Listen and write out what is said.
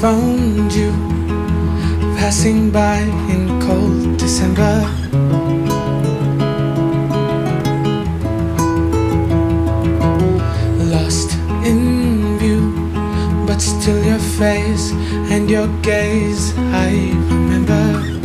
found you passing by in cold December. Lost in view, but still your face and your gaze I remember.